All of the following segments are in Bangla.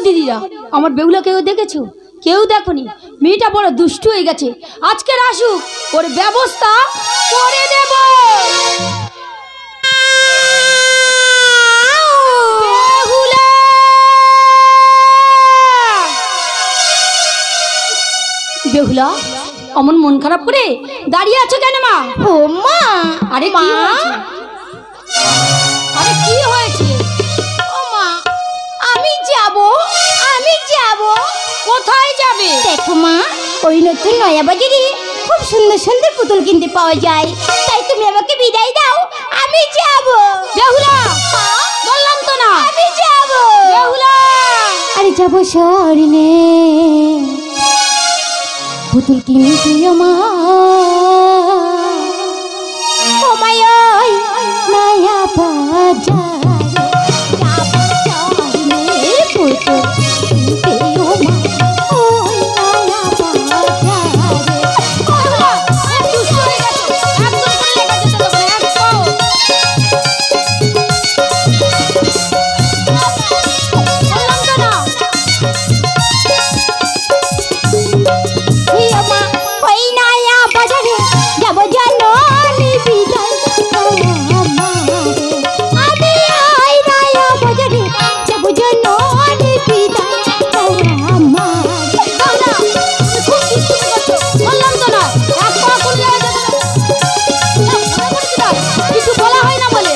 দিদিরা, আমার বেহুলা কেউ দেখেছো? কেউ দেখনি। মেয়েটা বড় দুষ্টু হয়ে গেছে। আজকে আসুক, ওর ব্যবস্থা করে দেব। বেহুলা, অমন মন খারাপ করে দাঁড়িয়ে আছো কেন মা? ও মা, আরে কি হয়েছে? আরে কি হয়েছে? ও মা, আমি যাব। কোথায় যাবে? দেখো মা, ওই নতুন নয়া বাজারে খুব সুন্দর সুন্দর পুতুল কিনতে পাওয়া যায়, তাই তুমি আমাকে বিদায় দাও, আমি যাব। বেহুলা, বললাম তো না আমি যাব। বেহুলা। আরে যাব শরণে পুতুল কিনতে ও মায়া নয়া বাজারে যাব শরণে পুতুল কিনতে ওই নয়া বাজারে। বেহুলা, দুষ্ট হয়ে গেছো, একদম করে লেগে যেতে দেবে না, একদম। বললাম তো না। ওই নয়া বাজারে যাব জানো বিদায় আমি ওই নয়া বাজারে যাব জানো বিদায় বেহুলা, তুমি খুব দুষ্টুমি করছো। বললাম তো না, এক পা করে লেগে যেতে দেবে না। মনে করেছিলাম কিছু বলা হয় না বলে।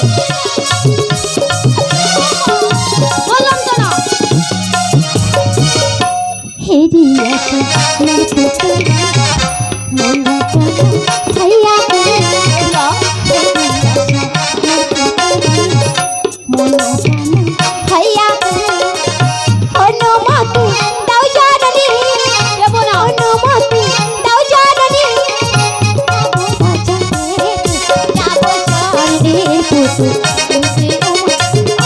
বললাম তো না। হেরিয়াছে না পুতুল মনা জানো ভাইয়া হেরিয়াছে না পুতুল মনা জানো ভাইয়া অনুমতি দাও জাননি দেবো না। অনুমতি দাও জাননি যাব শরণে পুতুল কিনতে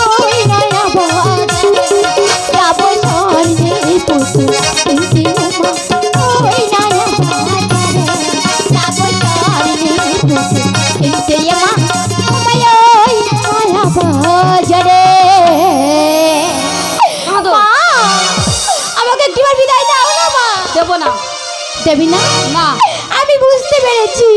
ওই নয়া বাজারে যাব শরণে পুতুল কিনতে ওই নয়া বাজারে যাব শরণে পুতুল কিনতে ওই নয়া বাজারে। কাঁদো। মা, আমাকে একটিবার বিদায় দাও না মা। দেবো না। দেবি না? না। আমি বুঝতে পেরেছি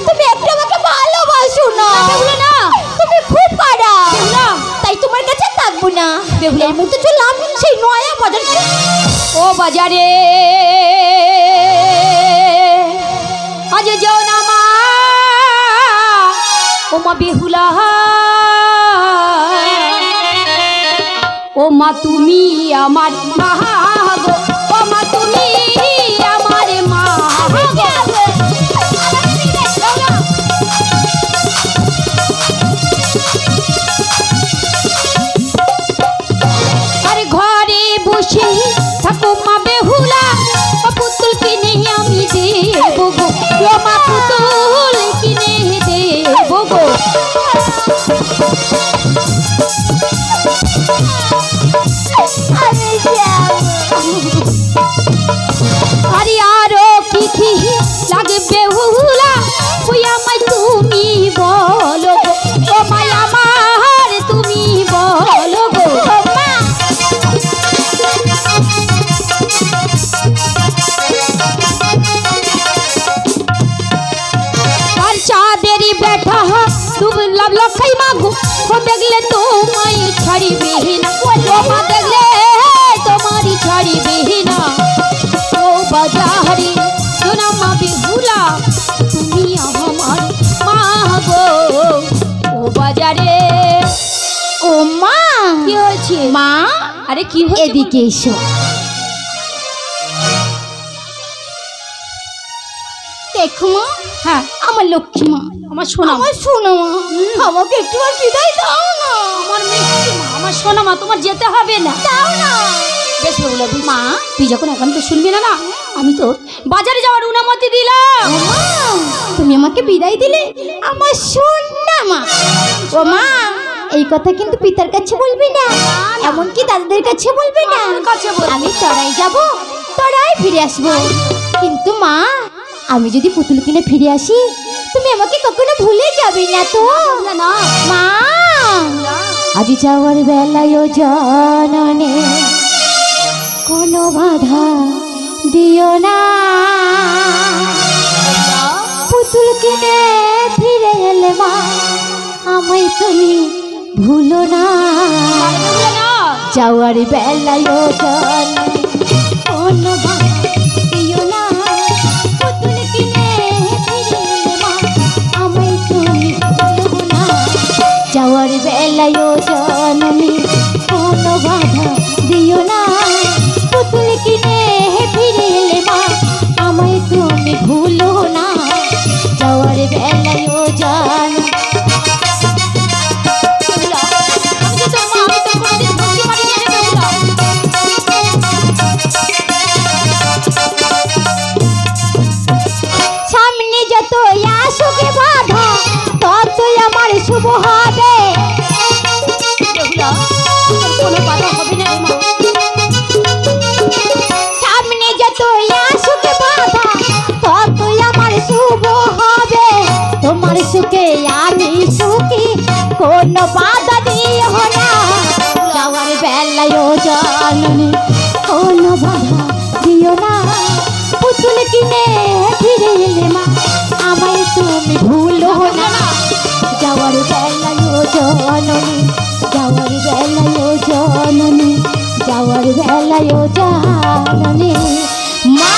তুমি একটু আমাকে ভালোবাসো না। বেহুলা না। তুমি খুব খারাপ। বেহুলা। তাই তোমার কাছে থাকবো না। বেহুলা। এই মুহূর্তে চললাম সেই নয়া বাজার। ও বাজারে আজ যাও না মা। ও মা বেহুলা, ও মা তুমি আমার মা গো। ও মা তুমি আমার মা গো। আরে ঘরে বসে থাকো মা বেহুলা, ও পুতুল কিনে আমি দেবো গো। ও মা পুতুল কিনে দেবো গো। আমি যাব। আরে আরো কি কি লাগে বেহুলা, ওই আমায় তুমি বলো গো। ও মা আমার তুমি বলো গো। মা, আর চাঁদেরই বেটা তুমি লক্ষাই মাগো, ও দেখলে তোমায় ছাড়িবে না। ও মা দেখলে তোমারই ছাড়িবে না। ও বাজারে সোনা মা বেহুলা, তুমি আমার মা গো। ও বাজারে। ও মা, কি হয়েছে মা আরে কি হয়েছে? এদিকে এসো। দেখো মা, হ্যাঁ, আমার লক্ষ্মী মা, আমার সোনা মা। আমার শোনো মা, আমাকে একটুবার বিদায় দাও না। আমার মিষ্টি মা, আমার সোনা মা, তোমার যেতে হবে না। দাও না। বেশ বেহুলা, মা তুই যখন এখন তো শুনবি না, না আমি তো বাজারে যাওয়ার অনুমতি দিলাম। ও মা, তুমি আমাকে বিদায় দিলে আমার সোনা মা। ও মা, এই কথা কিন্তু পিতার কাছে বলবি না, এমনকি দাদাদের কাছে বলবি না। আমার কাছে বলবো। আমি তরাই যাব, তরাই ফিরে আসবো। কিন্তু মা, আমি যদি পুতুল কিনে ফিরে আসি, তুমি আমাকে কখনো ভুলে যাবে না তো? না না মা, আজ যাওয়ার বেলায় জননে কোনো বাধা দিও না। পুতুল কিনে ফিরে এলে মা আমায় তুমি ভুলো না। যাওয়ার বেলায় জান কোনো বাধা দিও না। পুতুল কিনে ফিরে এলে মা আমায় তুমি ভুলো না। যাওয়ার বেলায় জাননি কোনো বাধা দিও না। পুতুল কিনে ফিরে এলে মা আমায় তুমি ভুলো না। যাওয়ার বেলায় জান সামনে যত আসুকে বাধা ততই আমার শুভ হবে। কোনো বাধা হবে না রে মা। সামনে যত আসুকে বাধা ততই আমার শুভ হবে। তোমার সুখে আমি সুখী কোনো বাধা দিও না। যাওয়ার বেলায় জাননি কোনো বাধা দিও না। পুতুল কিনে ফিরে এলে মা আমায় তুমি ভুলো না। যাওয়ার বেলায় জাননি যাওয়ার বেলায় জাননি যাওয়ার বেলায় জাননি মা।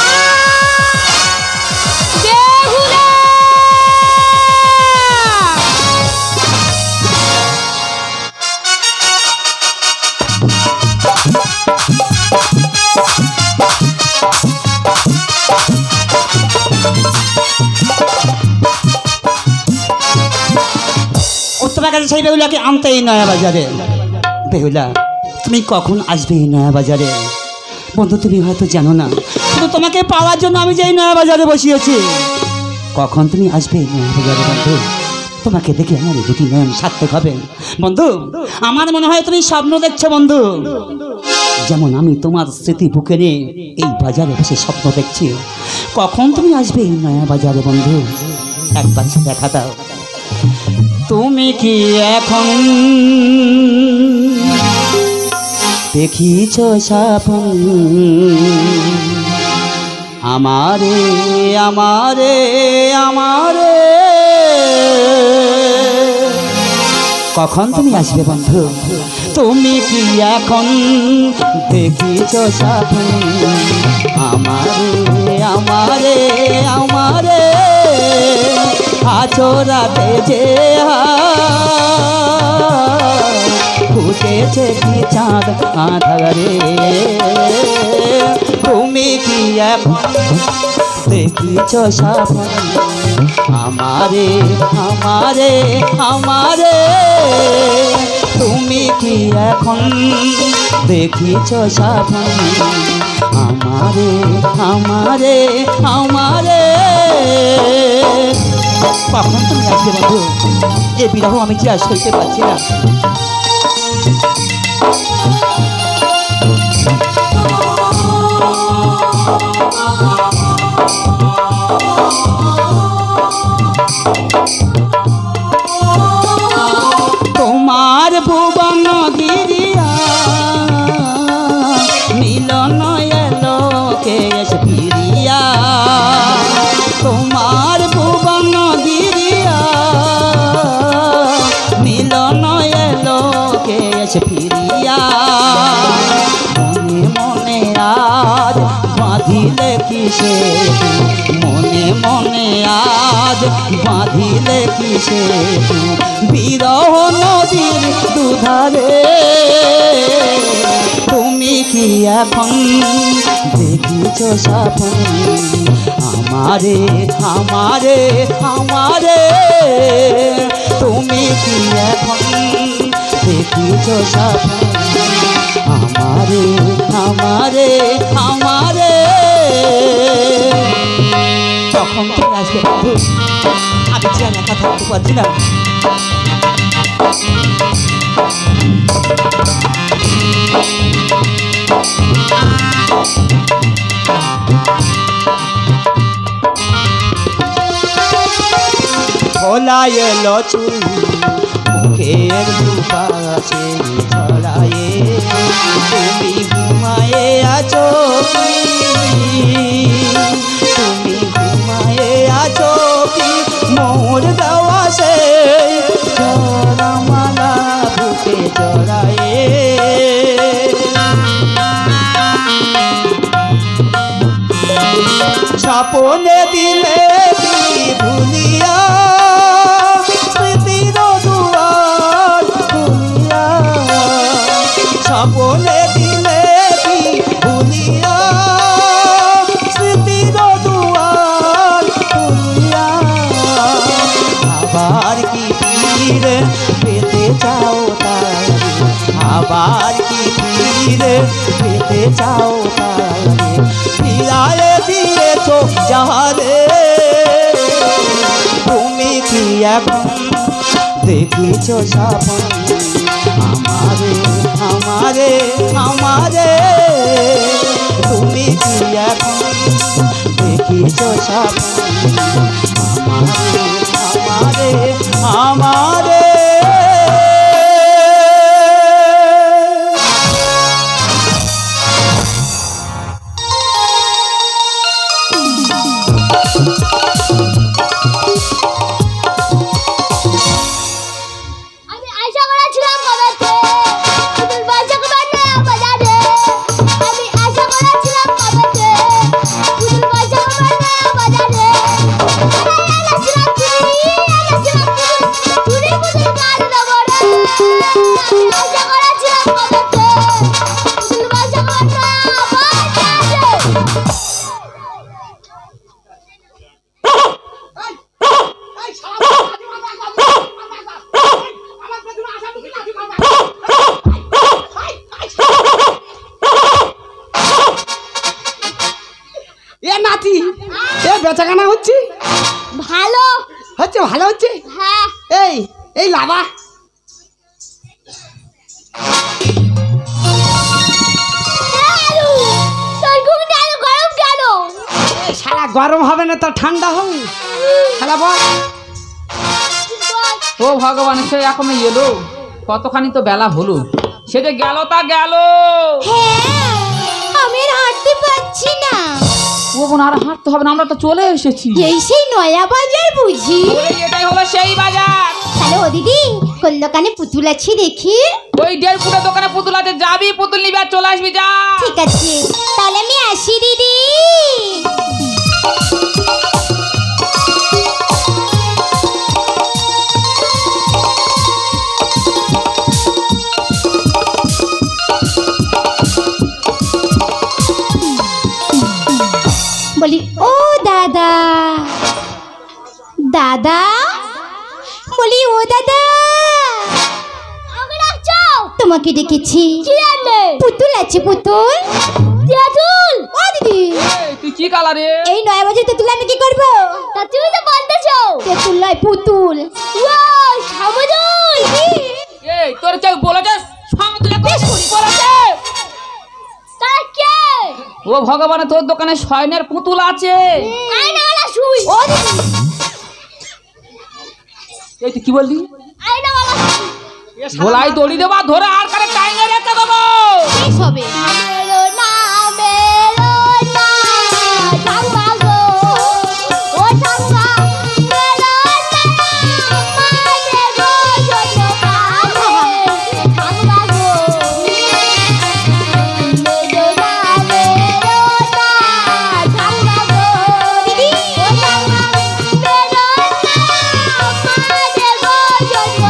তোমার কাছে সেই বেহুলাকে আনতেই নয়া বাজারে। বেহুলা তুমি কখন আসবে এই নয়া বাজারে? বন্ধু তুমি হয়তো জানো না, কিন্তু তোমাকে পাওয়ার জন্য আমি যে এই নয়া বাজারে বসিয়েছি। কখন তুমি আসবে এই নয়া বাজারে বন্ধু? তোমাকে দেখে আমার দুটি নয়ন সার্থক হবে বন্ধু। আমার মনে হয় তুমি স্বপ্ন দেখছো বন্ধু, যেমন আমি তোমার স্মৃতি বুকে নিয়ে এই বাজারে বসে স্বপ্ন দেখছি। কখন তুমি আসবে এই নয়া বাজারে বন্ধু? একবার দেখা দাও। তুমি কি এখন দেখিছ স্বপ্ন আমারে আমারে আমারে? কখন তুমি আসবে বন্ধু? তুমি কি এখন দেখিছ স্বপ্ন আমারে আমারে আমারে? আচরাতে যে ফুটেছে কি চাঁদ আধারে? তুমি কি এখন দেখিছ স্বপ্ন আমারে আমারে আমারে? তুমি কি এখন দেখিছ স্বপ্ন আমারে আমারে আমারে? কখন তুমি আসবে বন্ধু? এ বিরহ আমি কি আর সইতে পারছি না। তোমার ভুবন গিরিয়া মিলন এলো কেশ ফিরিয়া। তোমার ভুবন গিরিয়া মিলন এলো কেশ ফিরিয়া। মনে মনে আজ বাঁধিলে কিসে? মনে মনে আজ বাঁধিলে কিসে? বিরহ নদীর দুধারে। তুমি কি এখন দেখিছ স্বপ্ন আমারে আমারে আমারে? তুমি কি এখন দেখিছ স্বপ্ন আমারে আমারে আমারে? তখন তুমি আসবে বন্ধু, আমি যে একা থাকতে পারছি না। ভোলা এলো চুল সুখের দুপাশে ছড়ায়ে তুমি ঘুমায়ে আছো কি তুমি ঘুমায়ে আছো কি মোর দেওয়া সে জড়মালা বুকে জড়ায়ে স্বপনে দিলে কি ভুলিয়া স্মৃতির দুয়ার খুলিয়া স্বপনে দিলে কি ভুলিয়া স্মৃতির দুয়ার খুলিয়া আবার কি ফিরে পেতে চাও তারে আবার কি ফিরে পেতে চাও তারে ফিরায়ে দিয়েছো যাহারে তুমি কি এখন দেখিছো স্বপ্ন আমারে আমারে আমারে তুমি কি এখন দেখিছো স্বপ্ন আমারে আমারে আমারে বেচাকেনা হচ্ছে ভালো হচ্ছে ভালো হচ্ছে হ্যাঁ এই এই লাভা সারা গরম হবে না তো ঠান্ডা হবে খেলা বল ও ভগবান সে এখনো এলো কতখানি তো বেলা হলো সে যে গেল তা গেল হ্যাঁ আমি আর হাঁটতে পারছি না ও বোন আর হাঁটতে হবে না আমরা তো চলে এসেছি এই সেই নয়া বাজার বুঝি ওরে, এটাই হলো সেই বাজার তাহলে ও দিদি কোন দোকানে পুতুল আছে দেখি ওই 1.5 ফুটের দোকানে পুতুল আছে যাবি পুতুল নিবি আর চলে আসবি যা ঠিক আছে তাহলে আমি আসি দিদি বলি ও দাদা দাদা বলি ও দাদা তোমাকে ডেকেছি পুতুল আছে পুতুল পুতুল ও দিদি এই, তুই কি কালারে এই 9 বাজে তেঁতুল আমি কি করব তা তুমি তো বলতেছো তেঁতুল নয় পুতুল ও সামুদুল এই তোর কেউ বলেছে সমতুল্য বলেছে তারা কে ও ভগবান তোর দোকানে শয়নের পুতুল আছে আয়নাওয়ালা শুই ও দিদি এই তুই কি বললি আয়নাওয়ালা গলায় দড়ি দেবা ধরে আর কারে টাইনে রেখে দেবো শেষ হবে মেরো না ঠাম্মা গো ও ঠাম্মা মেরো না আমারে গো জন্য ঠাম্মা গো মেরো না ঠাম্মা গো দিদি ও ঠাম্মা মেরো না আমারে গো জন্য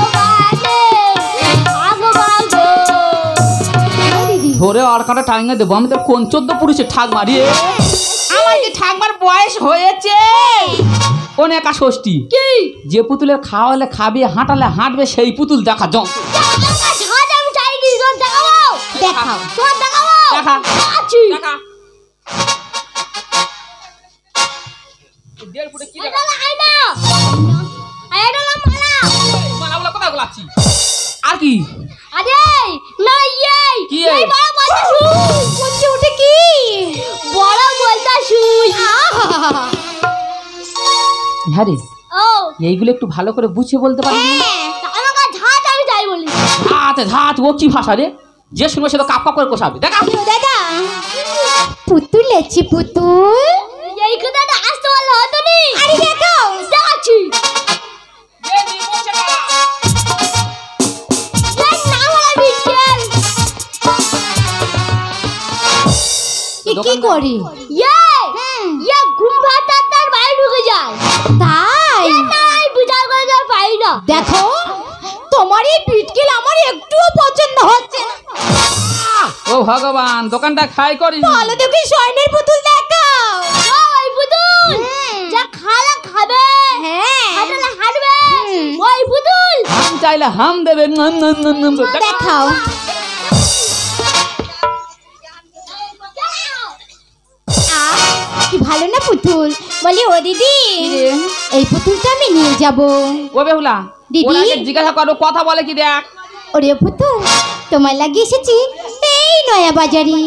ধরে আর কাটা টাইনে দেবো আমি তো কোন 14 পুরুষে ঠাক মারিয়ে আমার কি ঠাকমার বয়স হয়েছে অনেক ষষ্ঠী কি যে পুতুলের খাওয়ালে খাবে হাঁটালে হাঁটবে সেই পুতুল দেখা যন্ত্র দেখাও দেখা আছি দেখা 1.5 ফুটে কি দেখা মালাগুলো কোথায় গোলাচ্ছি আর কি আরে না কি এই বড় বলতা শুই কোনটি উঠে কি বড় বলতা শুই হ্যাঁ রে ও এইগুলো একটু ভালো করে বুঝিয়ে বলতে পারি হ্যাঁ আমাকে ঝাঁট আমি ধাতে ধাত ও কি ভাষা রে? যে শুনবে সে তো কাপ কাপ করে কষাবে। দেখা হ্যালো দাদা, পুতুল এসেছে পুতুল। এই কথাটা আসতে বললে হতো নি। আরে দেখো দেখাচ্ছি। দেখ না বলা বিকেল। কি করে? ইয়ে ঘুম ভাতা তার বাইরে ঢুকে যায়। তাই নাই বুঝার করে তো পাই না। দেখো, তোমার এই বিটকেল আমার একটুও পছন্দ হচ্ছে না। ও ভগবান, দোকানটা খাই করি। ভালো দেখে স্বর্ণের পুতুল দেখাও। ওই পুতুল যা খালা খাবে, হ্যাঁ হাঁটলে হাঁটবে, ওই পুতুল। হাম চাইলে হাম দেবে। দেখাও। কি ভালো না পুতুল? বলি ও দিদি, এই পুতুলটা আমি নিয়ে যাব। ও বেহুলা, দিদি? ওনাকে জিজ্ঞাসা করো কথা বলে কি দেখ। ওরে পুতুল, তোমার লাগিয়ে এসেছি এই নয়া বাজারে।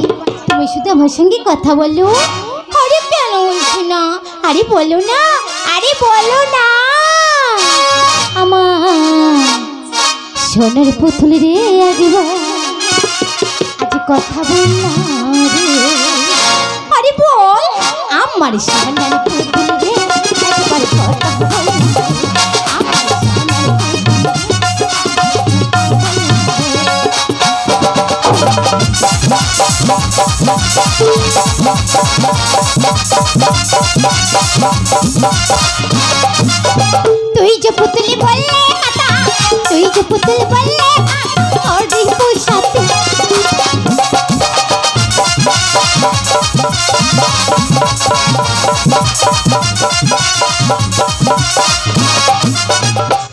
তুমি শুধু আমার সঙ্গে কথা বলো। আরে কেন বলছো না? আরে বলো না, আরে বলো না। আমার সোনার পুতুল রে, একবার আজ কথা বল না রে। আরে বল, আমার সোনার পুতুল রে, একবার কথা বল না। আমার সোনার তুই যে পুতুল বললে কথা, তুই যে পুতুল বললে और পোষাতে।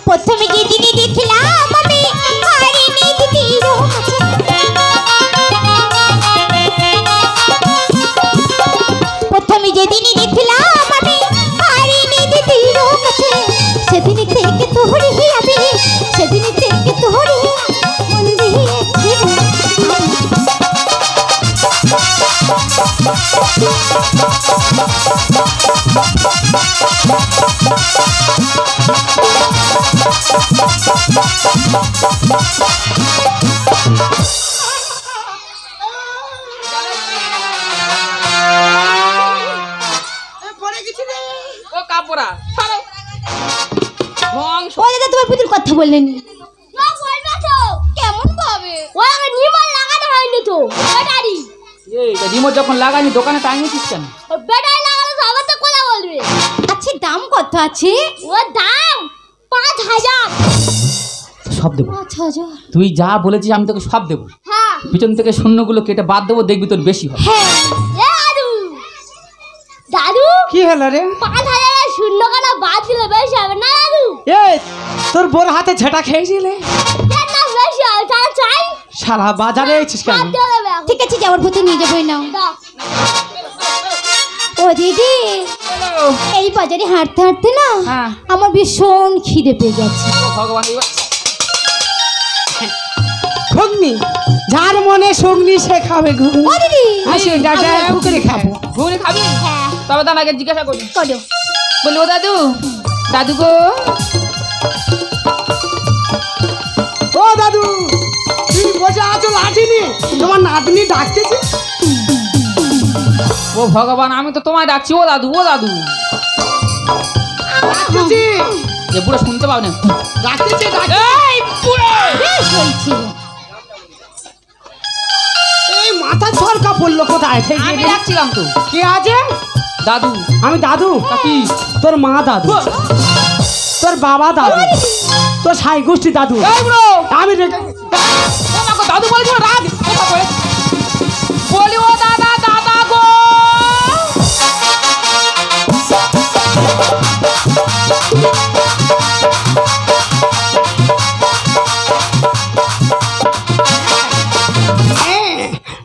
প্রথমে যেদিনই দেখলাম আমি হারিনি দিদির কাছে, প্রথমে যেদিনই দেখলাম আমি হারিনি দিদির কাছে, সেদিন থেকে তোহরি আমি, সেদিন থেকে তোহরি মন দিয়েছি। ও কাপড়া ছাড়ো। রং ও দাদা, তোমার পুতুল কথা বললেন না বলবে তো। কেমন ভাবে? ওই আগে নিমাল লাগানো হয়নি তো। ব্যাটারি। এই রিমোট যখন লাগানি দোকানে টাঙিয়েছিস কেন? ও ব্যাটারি লাগানো তো আবার তো কথা বলবে। আচ্ছা দাম কত আছে? ও দাম 5000। সব দেবো। 5000? তুই যা বলেছিস আমি তোকে সব দেবো। হ্যাঁ। পিছন থেকে শূন্যগুলো কেটে বাদ দেবো, দেখবি তোর বেশি হবে। হ্যাঁ। এ দাদু। দাদু কি হলো রে? 5000 শূন্য কাটা বাদ দিলে বেশি হবে না দাদু? এ তোর বোর হাতে ঝেটা খেয়েছিলে? এর না বেশি হবে, তাহলে চাই সারা বাজারে এসেছিস কেন? বাদ দিয়ে দেবে এখন। ঠিক আছে, যাওয়ার পুতুল নিয়ে যাবো নাও। দাও। ও দিদি, এই বাজারে হাঁটতে হাঁটতে না হ্যাঁ। আমার ভীষণ খিদে পেয়ে গেছে। ও ভগবান, এবার ঘুগনি, যার মনে সঙ্গনি সে খাবে ঘুগনি। ও দিদি, আসে দাদা, আমি ঘুগনি খাবো। ঘুরে খাবি? হ্যাঁ তবে তার আগে জিজ্ঞাসা করি। করো। বলি ও দাদু, দাদু গো, ও দাদু, তুমি বসে আছো লাঠি নিয়ে, তোমার নাতনি ডাকতেছে। ও ভগবান, আমি তো তোমায় ডাকছি। ও দাদু, ও দাদু। ডাকতেছি, যে বুড়ো শুনতে পাবে না। ডাকতেছি, এই বুড়ো! বেশ হয়েছে। এই মাথা সরকা পড়লো কোথায়? আমি ডাকছিলাম তো। কে আছে? দাদু। আমি দাদু। তা কি? তোর মা দাদু, তোর বাবা দাদু, তোর সাই গোষ্ঠী দাদু। এই বুড়ো! আমি রেখে গেছি। তোমাকে দাদু বলছি, রাগ বলি ও দাদা, দাদা গো।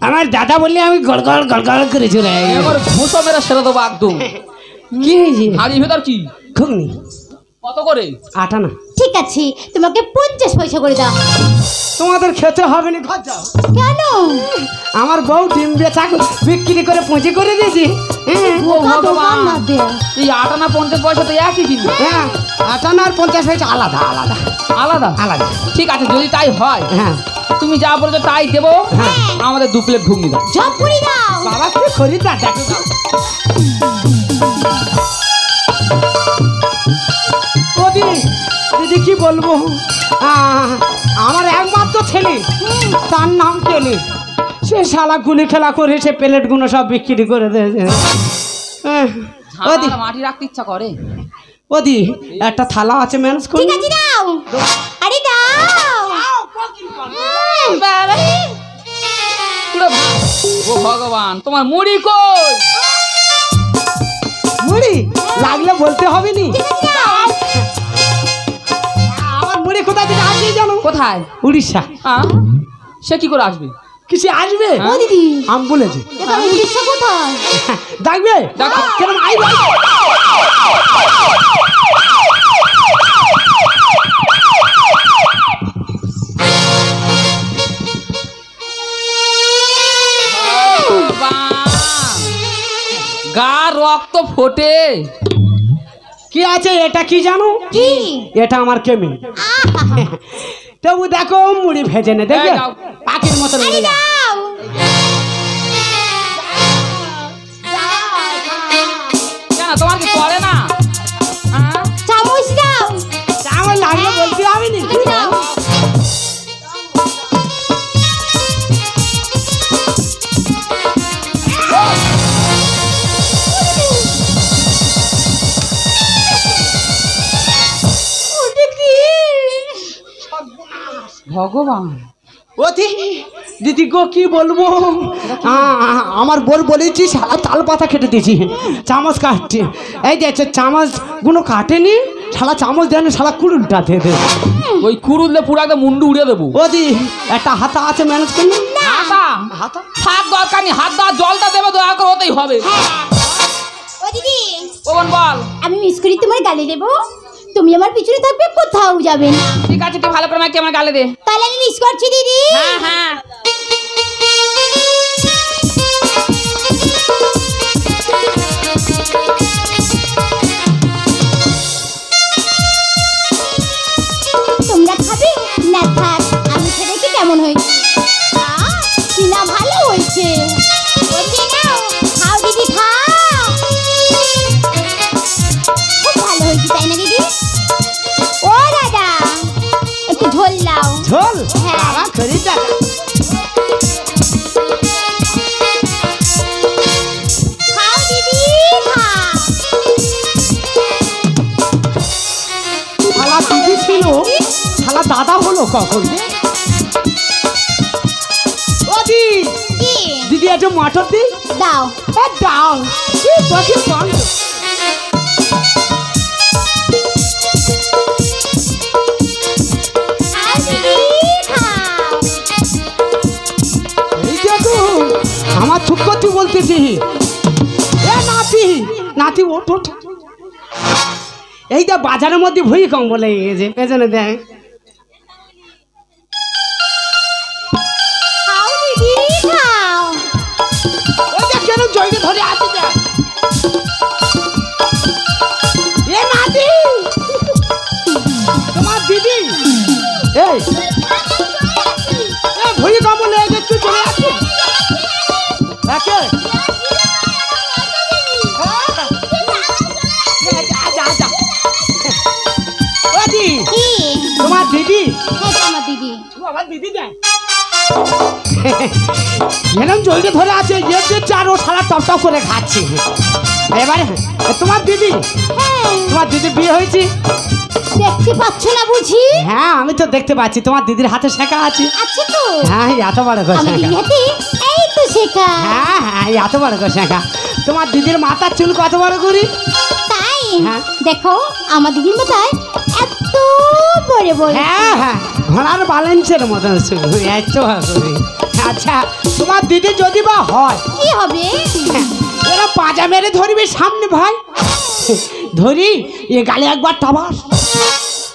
আমার দাদা বললে আমি গড়গড় গড়গড় করে চলে যাই। এবার ঘুষো মেরে সেরে দেবো একদম। কি হয়েছে? হাড়ির ভেতর কি? ঘুগনি কত করে? 8 আনা। ঠিক আছে, তোমাকে 50 পয়সা করে দাও। তোমাদের খেতে হবে না, ঘর যাও। কেন? আমার বউ ডিম বেচা বিক্রি করে পুঁজি করে দিয়েছি। বোকা দোকান না দে। এই 8 আনা 50 পয়সা তো একই কিনবে। হ্যাঁ, 8 আনা আর 50 পয়সা আলাদা আলাদা আলাদা আলাদা। ঠিক আছে, যদি তাই হয় হ্যাঁ তুমি যা বলেছো তাই দেবো। আমাদের 2 প্লেট ঘুগনি দাও। ঝপুরি দাও। বাবা কি খরিদ্দার দেখো তো। ওদি দিদি কি বলবো, আমার একমাত্র ছেলে, তার নাম টেনে, সে শালা গুলি খেলা করে সে প্লেটগুলো সব বিক্রি করে দিয়েছে। ওদি আমার মাটি রাখতে ইচ্ছা করে। ওদি একটা থালা আছে ম্যানেজ ঠিক করি। আছে দাও। আরে দাও। বাবা পুরো ও ভগবান, তোমার মুড়ি কই? মুড়ি লাগলে বলতে হবে নি। ঠিক আছে দাও। আমার মুড়ি কোথা থেকে আসবে জানো? কোথায়? উড়িষ্যা। সে কি করে আসবে? কিছু আসবে? ও দিদি আমি বলেছি এটা উড়িষ্যা কোথায়? দেখবে দেখো। কেন আইবে? গা রক্ত ফোটে। কি আছে এটা কি জানো? কি? এটা আমার কেমি। তবু দেখো মুড়ি ভেজে নে, দেখবে এই দাও। পাখির মতো আরে দাও। কেন তোমার কি করে না? চামচ দাও। আমার লাগলে বলতে হবে নি। ঠিক আছে দাও। ভগবান, ওদি দিদি গো কি বলবো, আমার বলেছি সারা তাল পাতা কেটে দিয়েছি, চামচ কাটছে, এই যে চামচ গুলো কাটেনি, সারা চামচ দেন সারা কুড়ুলটা দেবে। ওই কুড়ুলে পুরো একদম মুন্ডু উড়িয়ে দেবো। ওদি একটা হাতা আছে ম্যানেজ করুন। হাতা হাতা হাত দরকার নেই, হাত দেওয়া জলটা দেবে দয়া করে, হতেই হবে। ও দিদি ও বোন বল। আমি মিস করি তোমার গালে দেবো, তুমি আমার পিছনে থাকবে, কোথাও যাবে না। ঠিক আছে, তুই ভালো করে আমাকে আমার গালে দে। তাহলে আমি মিস করছি দিদি। হ্যাঁ হ্যাঁ। তোমরা খাবে না? থাক, আমি খেলে কি কেমন হয়েছে? কি না ভালো হয়েছে। বলছি নাও, খাও দিদি খাও। খুব ভালো হয়েছে তাই না দিদি? ও দাদা একটু ঝোল দাও। ঝোল হ্যাঁ। খরিদ্দার খাও দিদি খাও। শালা দিদি ছিল, শালা দাদা হলো কখন? ওদি কি? দিদি একটু মটর দি। দাও। দাও কি বাকি পান। খাও দিদি খাও। এই দেখো আমার চুপ করতে বলতেছি, এ নাতি নাতি ওঠ ওঠ। এই তো বাজারের মধ্যে ভূমিকম্প লেগে গেছে, পেছনে দেখ। খাও দিদি খাও। ওই দেখ কেন জয়কে ধরে আছে দেখ। এ নাতি তোমার দিদি, এই ভূমিকম্প লেগে গেছে, চলে আসছে একে। কি? তোমার দিদি, হ্যাঁ তোমার দিদি। আমার দিদি দেখ এরকম জলদি ধরে আছে, যে চার ও সারা টপ টপ করে খাচ্ছে। এবারে তোমার দিদি, হ্যাঁ তোমার দিদি বিয়ে হয়েছে? দেখতে পাচ্ছ না বুঝি? হ্যাঁ আমি তো দেখতে পাচ্ছি, তোমার দিদির হাতে শেখা আছে। আছে তো। হ্যাঁ এত বড় করে আমার শেখা। দিদি হাতে এই তো শেখা। হ্যাঁ হ্যাঁ এত বড় করে শেখা। তোমার দিদির মাথার চুল কত বড় করি? তাই হ্যাঁ। দেখো আমার দিদির মাথায় এত বড় বড়। হ্যাঁ হ্যাঁ ঘোড়ার ব্যালেন্সের মতন চুল, এত বড় করে। আচ্ছা তোমার দিদি যদি বা হয়, কি হবে? এরা পাজা মেরে ধরবে সামনে ভাই, ধরি এ গালে একবার টাবাস,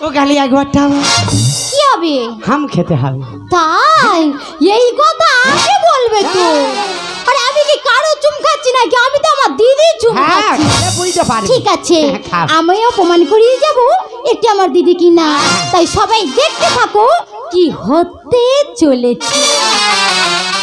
ও গালে একবার টাবাস, কি হবে? হাম খেতে হবে। তাই এই কথা আগে বলবে তো। আরে আমি কি কারো চুম খাচ্ছি নাকি? আমি তো আমার দিদির চুম হ্যাঁ খাচ্ছি। খেলে বুঝতে পারবি। ঠিক আছে, হ্যাঁ, খাও। আমিও প্রমাণ করিয়ে যাব এটা আমার দিদি কি না। তাই সবাই দেখতে থাকো, কি হতে চলেছে।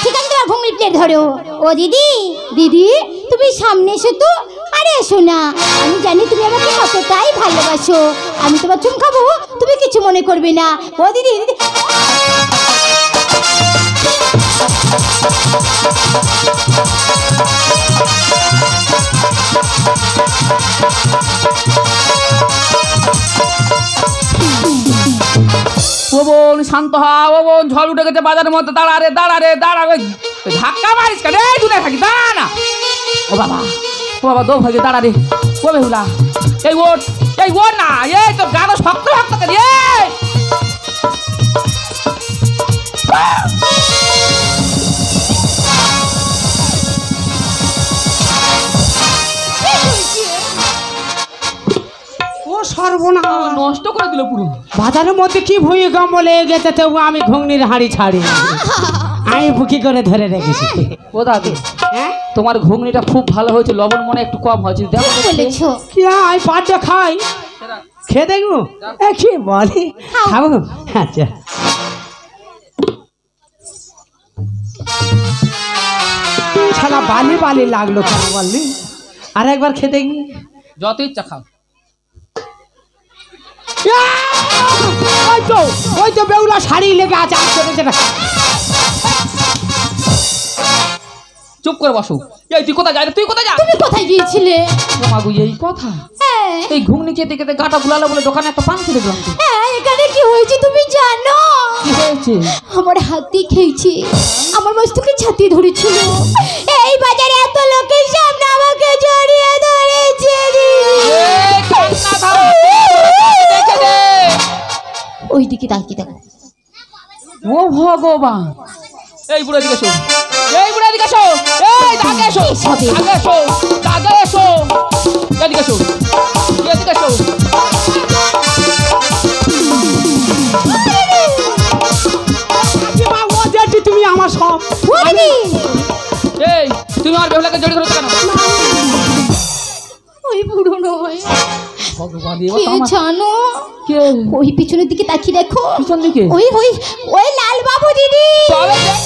ঠিক আছে, তোমার ঘুঙড়ি প্লেট ধরো। ও দিদি, দিদি তুমি সামনে এসো তো। আরে এসো না, আমি জানি তুমি আমাকে কতটাই ভালোবাসো। আমি তোমার চুম খাবো, তুমি কিছু মনে করবে না। ও দিদি, দিদি ও বোন শান্ত হ, ও বোন ঝড় উঠে গেছে বাজারের মধ্যে, দাঁড়া রে দাঁড়া রে দাঁড়া রে, ধাক্কা মারিস কেন? এই দূরে থাকি, দাঁড়া না। ও বাবা দৌ ভাগে, দাঁড়া রে। ও বেহুলা, এই ওট, এই ওট না, এই তো গানো শক্ত শক্ত করে, এই ও সর্বনাশ, নষ্ট করে দিল পুরো। বাজারের মধ্যে কি ভূমিকম্প লেগে গেছে, তবু আমি ঘুগনির হাঁড়ি ছাড়ি, আমি বুকি করে ধরে রেখেছি। ও দাদু, হ্যাঁ তোমার ঘুগনিটা খুব ভালো হয়েছে, লবণ মনে একটু কম হয়েছে, দেখো কি বলেছো? কি আমি পাটটা খাই, খেয়ে দেখবো কি বলে, খাবো। আচ্ছা ছাড়া বালি বালি লাগলো কেন বললি, আর একবার খেয়ে দেখি। যত ইচ্ছা খাও। ওই তো বেউলা শাড়ি লেগে আছে, চুপ করে বসো। এই তুই কোথায় যাই? তুই কোথায় যা? তুমি কোথায় গিয়েছিলে? মাগু এই কথা, হ্যাঁ, এই ঘুগনি খেতে খেতে গাটা গুলালো বলে দোকানে একটা পান খেতে গেলাম। হ্যাঁ, এখানে কি হয়েছে তুমি জানো? কি হয়েছে? আমার হাতি খেয়েছে, আমার মস্তকে ছাতি ধরেছিল। এই বাজারে এত লোকের সামনে আমাকে জড়িয়ে ধরেছে। এই কান্না থাম, দেখে দে। ওই দিকে তাকিয়ে দেখো। ও ভগবান, এই বুড়ো দিকে এসো, এই বুড়ো দিকে এসো, এই দাগে এসো, দাগে এসো, দাগে এসো, এদিকে এসো, এদিকে এসো। তুমি আমার সব, এই তুমি আমার বেহুলাকে জড়িয়ে ধরেছো কেন? ওই বুড়ো নয়, ভগবান, কে জানো? কে? ওই পিছনের দিকে তাকিয়ে দেখো। পিছন দিকে? ওই ওই ওই লাল বাবু দিদি। তবে দেখ।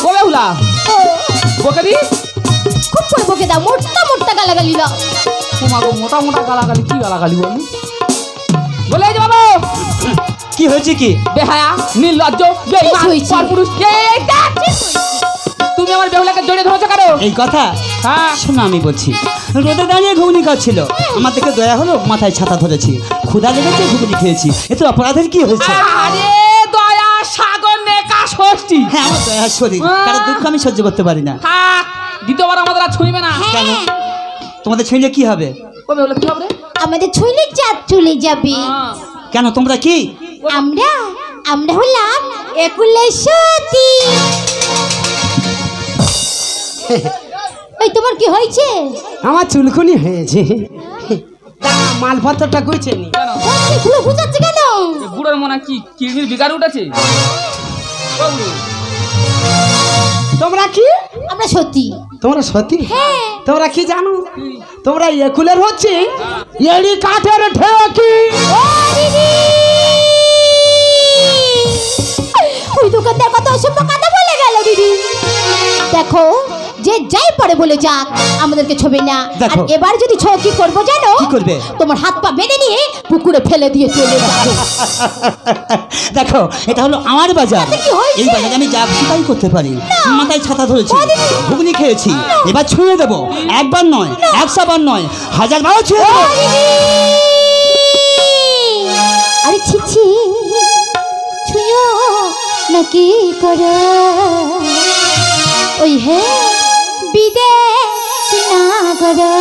ও বেহুলা, বকে দি। খুব করে বকে দাও, মোটা মোটা গালাগালি দাও। ও মা গো, মোটা মোটা গালাগালি, কি গালাগালি বলি? বলে এই যে বাবু, কি হয়েছে কি? বেহায়া, নির্লজ্জ, বেঈমান, পরপুরুষ, এই দেখ। তুমি আমার বেহুলাকে জড়িয়ে ধরেছো কেন? এই কথা হ্যাঁ, শোনো, আমি বলছি, রোদে দাঁড়িয়ে ঘুগনি খাচ্ছিল, আমার থেকে দয়া হলো, মাথায় ছাতা ধরেছি, ক্ষুধা লেগেছে, ঘুগনি খেয়েছি, এতে অপরাধের কি হয়েছে? আরে দয়া সাগর নেকা ষষ্ঠী। হ্যাঁ, আমার দয়ার শরীর, কারণ দুঃখ আমি সহ্য করতে পারি না। থাক, দ্বিতীয়বার আমাদের আর ছুঁইবে না। কেন? তোমাদের ছুঁইলে কি হবে? ও বেহুলা, কি হবে রে? আমাদের ছুঁলে চাঁদ চলে যাবে। কেন, তোমরা কি? আমরা আমরা হলাম একুলেশ্বতী। এই তোমার কি হয়েছে? আমার চুলকুনি হয়েছে, মালপত্রটা কইছে নি। কেন? এগুলো বুঝাচ্ছে কেন? এ বুড়োর মনে হয় কি কিডনির বিকার উঠেছে? ও বুড়ো, তোমরা কি? আমরা সত্যি। তোমরা সত্যি? হ্যাঁ। তোমরা কি জানো? তোমরা একুলের হচ্ছে এড়ি কাঠের ঠেকি। ও দিদি, ওই দোকানদার কত অসভ্য কথা বলে গেল দিদি। দেখো, যে যাই পারে বলে যাক, আমাদেরকে ছবে না। আর দেখো। এবার যদি ছো কি করবো জানো? কি করবে? তোমার হাত পা বেঁধে নিয়ে পুকুরে ফেলে দিয়ে চলে যাবে। দেখো, এটা হলো আমার বাজার, তাতে কি হয়েছে? এই বাজারে আমি যা খুশি তাই করতে পারি। মাথায় ছাতা ধরেছি, ঘুগনি খেয়েছি, এবার ছুঁয়ে দেবো, একবার নয়, 100 বার নয়, 1000 বারও ছুঁয়ে দেবো। আরে ছিছি, ছুঁয়ো নাকি করে ওই হে বিদেশ না করে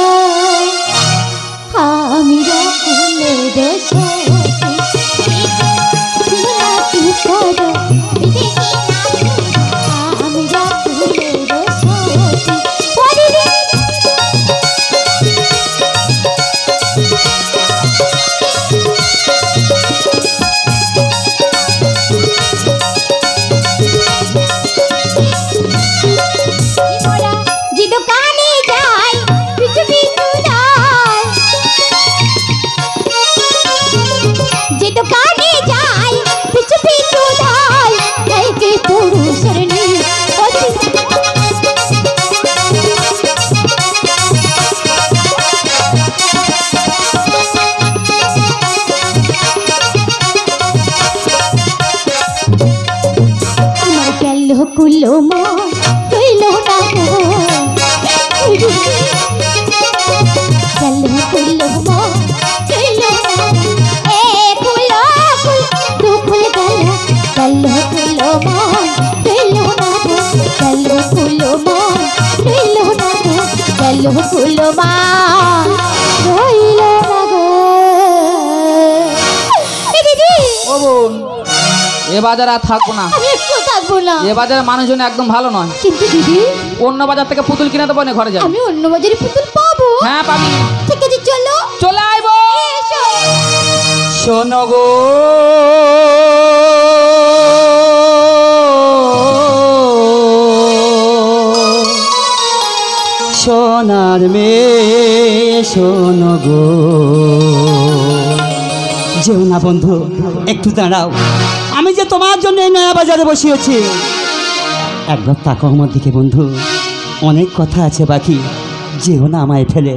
আমি রাখলে দেশে নাকি করে বিদেশি আমি রাখলে দেশে। যে দোকানে যাই পৃথিবী মূল্যবান রইল না গো। এ দিদি, ও বোন, এ বাজারে আর থাকবো না। আমি একটু থাকবো না। এ বাজারে মানুষজন একদম ভালো নয়। কিন্তু দিদি, অন্য বাজার থেকে পুতুল কিনে দেবো না, ঘরে যাবো। আমি অন্য বাজারে পুতুল পাবো? হ্যাঁ পাবি। ঠিক আছে, চলো। চলে আইবো। এসো। শোনো গো সোনার মেয়ে, শোনো গো। যেও না বন্ধু, একটু দাঁড়াও। আমি যে তোমার জন্য এই নয়া বাজারে বসিয়েছি, একবার তাকাও আমার দিকে বন্ধু। অনেক কথা আছে বাকি, যেও না আমায় ফেলে।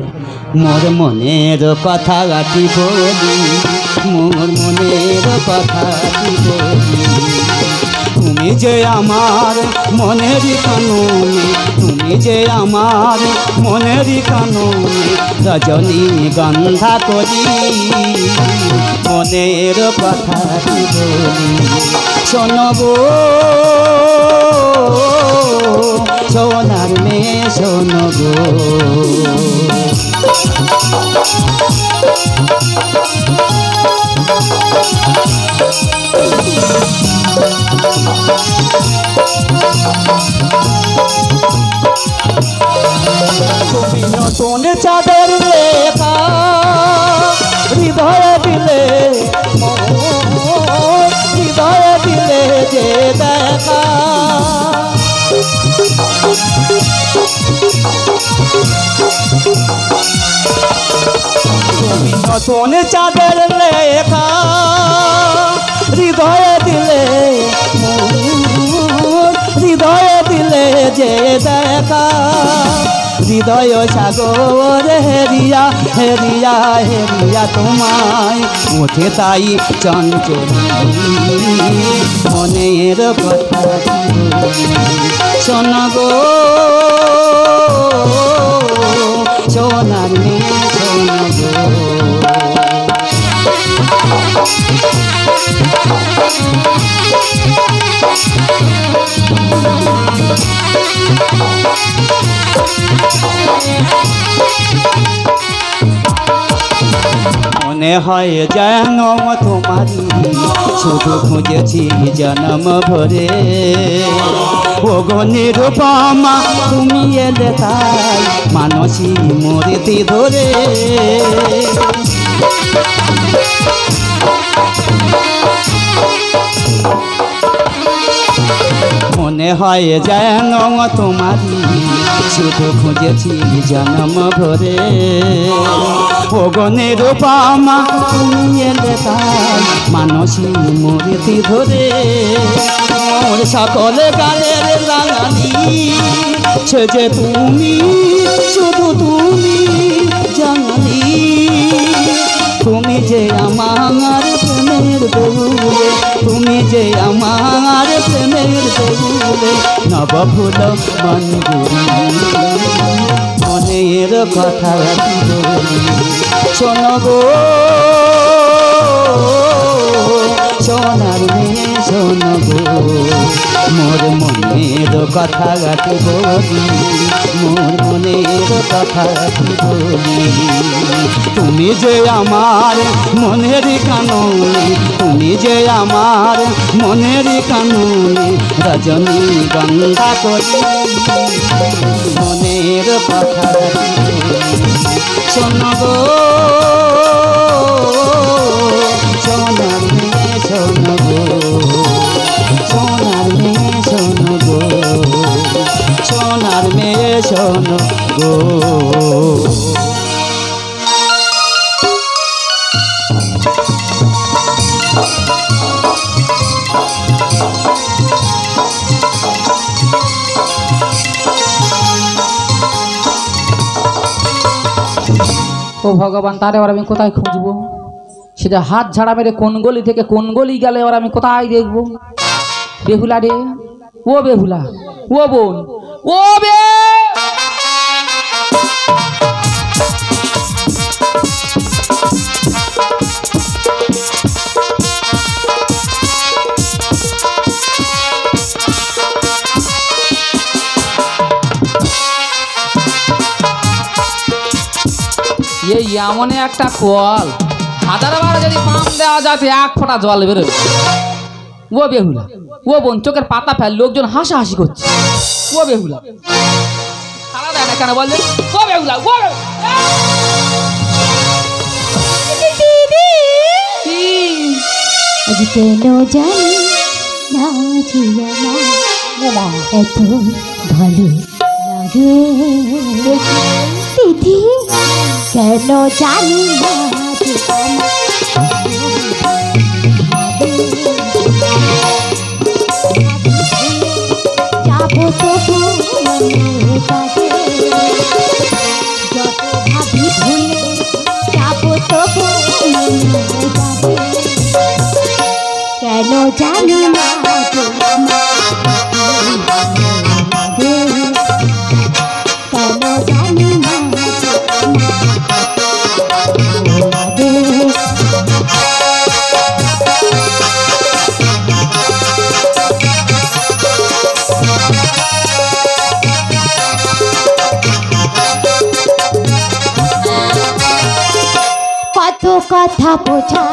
মোর মনের কথা গাটি বলি, মোর মনের কথা বলি। তুমি যে আমার মনেরই কানুন, তুমি যে আমার মনেরই কানুন। রজনী গন্ধা করি মনের কথা বলি। শোনো গো সোনার মেয়ে, শোনো গো। তুমি নতুন চাঁদের লেখা হৃদয়ে দিলে, হৃদয়ে দিলে যে দেখা। তুমি নতুন চাঁদের লেখা হৃদয়ে দিলে, হৃদয়ে দিলে যে দেখা। হৃদয় সাগর হেরিয়া হেরিয়া হেরিয়া তোমায় ওঠে তাই চঞ্চল মনের কথা। শোনো গো সোনার মেয়ে, শোনো গো। মনে হয় যেন তোমারি শুধু খুঁজেছি জন্ম ভরে। ও গো নিরুপমা, তুমি এলে তাই মানসী মূর্তি ধরে। মনে হয় যেন তোমারি শুধু খুঁজেছি জন্ম ভরে। ও গো নিরুপমা, তুমি এলে তাই মানসী মূর্তি ধরে। মোর সকল গানের রাঙালি সে যে তুমি, শুধু তুমি জানালি। তুমি যে আমার প্রেমের দৌলে, তুমি যে আমার প্রেমের দৌলে। নব ফুল মঞ্জুরি মনের কথা বলি। শোনো গো সোনার মেয়ে, শোনো গো। মোর মনের কথা বলি, মোর মনের কথা বলি। তুমি যে আমার মনের কানুন, তুমি যে আমার মনের কানুন। রজনী গন্ধা করি মনের কথা শোনো গো সোনার মেয়ে, শোনো গো। সোনার মেয়ে, শোনো গো। সোনার মেয়ে, শোনো গো। ও ভগবান, তারে এবার আমি কোথায় খুঁজবো? সেটা হাত ঝাড়া মেরে কোন গলি থেকে কোন গলি গেলে এবার আমি কোথায় দেখবো? বেহুলা রে, ও বেহুলা, ও বোন, ও বে। এই এমন একটা কল, 1000 বার যদি পাম্প দেওয়া যাতে 1 ফোঁটা জল বেরোবে। ও বেহুলা, ও বোন চোখের পাতা ফেল, লোকজন হাসাহাসি করছে। ও বেহুলা সারা দেয় না কেন বললেন? ও বেহুলা, ও দিদি কি আজ কেন জানি না জিয়া মা এত ভালো লাগে দিদি, কেন জানি না জিয়া মা যাবো তবু মনে কাঁদে, যত ভাবি ভুলে যাবো তবু মনে কাঁদে, কেন জানি না জিয়া মা কেন জানি না কত কথা বোঝা